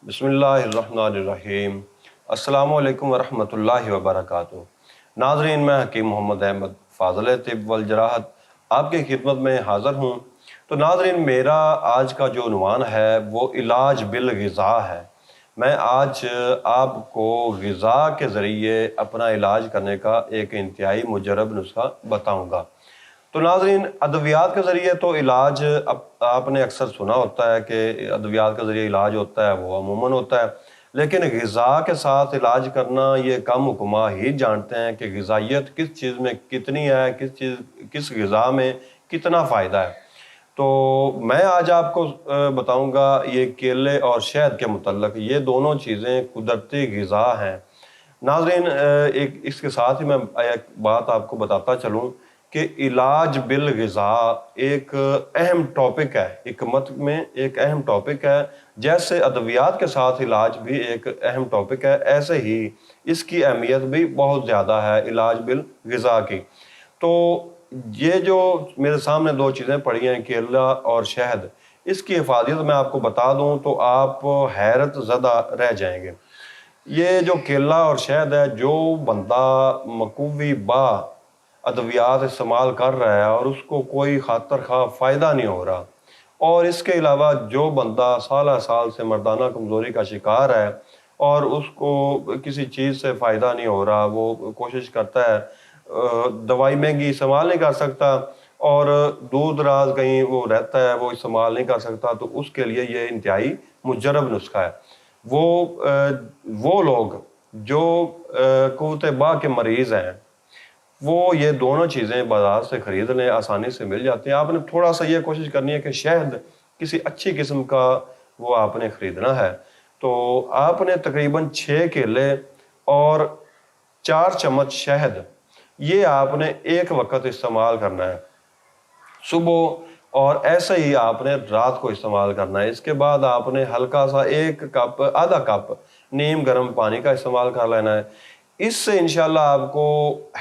بسم اللہ الرحمن الرحیم۔ السلام علیکم ورحمۃ اللہ وبرکاتہ۔ ناظرین، میں حکیم محمد احمد فاضل طب والجراحت آپ کی خدمت میں حاضر ہوں۔ تو ناظرین، میرا آج کا جو عنوان ہے وہ علاج بالغذا ہے۔ میں آج آپ کو غذا کے ذریعے اپنا علاج کرنے کا ایک انتہائی مجرب نسخہ بتاؤں گا۔ تو ناظرین، ادویات کے ذریعے تو علاج آپ نے اکثر سنا ہوتا ہے کہ ادویات کے ذریعے علاج ہوتا ہے، وہ عموماً ہوتا ہے، لیکن غذا کے ساتھ علاج کرنا یہ کم حکماں ہی جانتے ہیں کہ غذائیت کس چیز میں کتنی ہے، کس غذا میں کتنا فائدہ ہے۔ تو میں آج آپ کو بتاؤں گا یہ کیلے اور شہد کے متعلق۔ یہ دونوں چیزیں قدرتی غذا ہیں۔ ناظرین، اس کے ساتھ ہی میں ایک بات آپ کو بتاتا چلوں کہ علاج بالغذا ایک اہم ٹاپک ہے، حکمت میں ایک اہم ٹاپک ہے۔ جیسے ادویات کے ساتھ علاج بھی ایک اہم ٹاپک ہے، ایسے ہی اس کی اہمیت بھی بہت زیادہ ہے علاج بالغذا کی۔ تو یہ جو میرے سامنے دو چیزیں پڑی ہیں، کیلا اور شہد، اس کی افادیت میں آپ کو بتا دوں تو آپ حیرت زدہ رہ جائیں گے۔ یہ جو کیلا اور شہد ہے، جو بندہ مقوی با ادویات استعمال کر رہا ہے اور اس کو کوئی خاطر خواہ فائدہ نہیں ہو رہا، اور اس کے علاوہ جو بندہ سالہ سال سے مردانہ کمزوری کا شکار ہے اور اس کو کسی چیز سے فائدہ نہیں ہو رہا، وہ کوشش کرتا ہے، دوائی مہنگی استعمال نہیں کر سکتا اور دور دراز کہیں وہ رہتا ہے، وہ استعمال نہیں کر سکتا، تو اس کے لیے یہ انتہائی مجرب نسخہ ہے۔ وہ لوگ جو قوت با کے مریض ہیں، وہ یہ دونوں چیزیں بازار سے خرید لیں، آسانی سے مل جاتی ہیں۔ آپ نے تھوڑا سا یہ کوشش کرنی ہے کہ شہد کسی اچھی قسم کا وہ آپ نے خریدنا ہے۔ تو آپ نے تقریباً 6 کیلے اور 4 چمچ شہد، یہ آپ نے ایک وقت استعمال کرنا ہے، صبح، اور ایسے ہی آپ نے رات کو استعمال کرنا ہے۔ اس کے بعد آپ نے ہلکا سا آدھا کپ نیم گرم پانی کا استعمال کر لینا ہے۔ اس سے انشاءاللہ آپ کو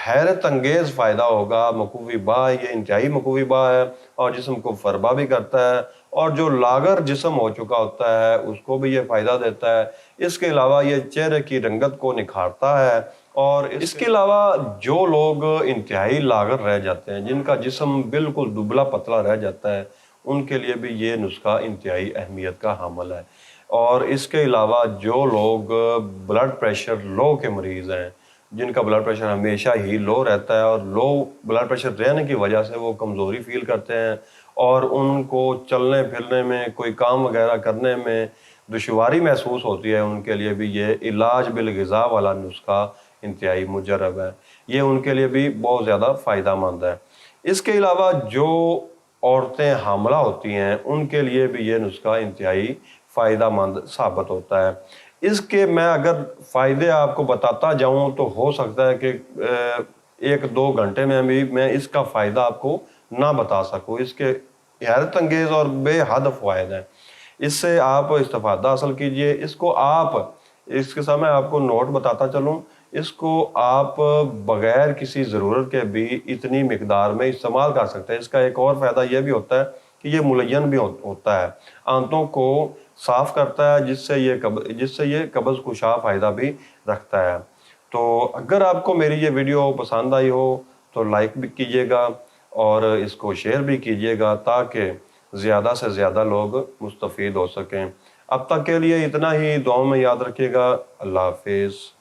حیرت انگیز فائدہ ہوگا۔ مقوی با، یہ انتہائی مقوی با ہے اور جسم کو فربا بھی کرتا ہے، اور جو لاغر جسم ہو چکا ہوتا ہے اس کو بھی یہ فائدہ دیتا ہے۔ اس کے علاوہ یہ چہرے کی رنگت کو نکھارتا ہے، اور اس کے علاوہ جو لوگ انتہائی لاغر رہ جاتے ہیں، جن کا جسم بالکل دبلا پتلا رہ جاتا ہے، ان کے لیے بھی یہ نسخہ انتہائی اہمیت کا حامل ہے۔ اور اس کے علاوہ جو لوگ بلڈ پریشر لو کے مریض ہیں، جن کا بلڈ پریشر ہمیشہ ہی لو رہتا ہے اور لو بلڈ پریشر رہنے کی وجہ سے وہ کمزوری فیل کرتے ہیں اور ان کو چلنے پھرنے میں، کوئی کام وغیرہ کرنے میں دشواری محسوس ہوتی ہے، ان کے لیے بھی یہ علاج بالغذا والا نسخہ انتہائی مجرب ہے۔ یہ ان کے لیے بھی بہت زیادہ فائدہ مند ہے۔ اس کے علاوہ جو عورتیں حاملہ ہوتی ہیں، ان کے لیے بھی یہ نسخہ انتہائی فائدہ مند ثابت ہوتا ہے۔ اس کے میں اگر فائدے آپ کو بتاتا جاؤں تو ہو سکتا ہے کہ 1-2 گھنٹے میں بھی میں اس کا فائدہ آپ کو نہ بتا سکوں۔ اس کے حیرت انگیز اور بے حد فوائد ہیں۔ اس سے آپ استفادہ حاصل کیجئے۔ اس کے ساتھ میں آپ کو نوٹ بتاتا چلوں، اس کو آپ بغیر کسی ضرورت کے بھی اتنی مقدار میں استعمال کر سکتے ہیں۔ اس کا ایک اور فائدہ یہ بھی ہوتا ہے کہ یہ ملین بھی ہوتا ہے، آنتوں کو صاف کرتا ہے، جس سے یہ قبض کشا فائدہ بھی رکھتا ہے۔ تو اگر آپ کو میری یہ ویڈیو پسند آئی ہو تو لائک بھی کیجیے گا اور اس کو شیئر بھی کیجیے گا تاکہ زیادہ سے زیادہ لوگ مستفید ہو سکیں۔ اب تک کے لیے اتنا ہی، دعاؤں میں یاد رکھیے گا۔ اللہ حافظ۔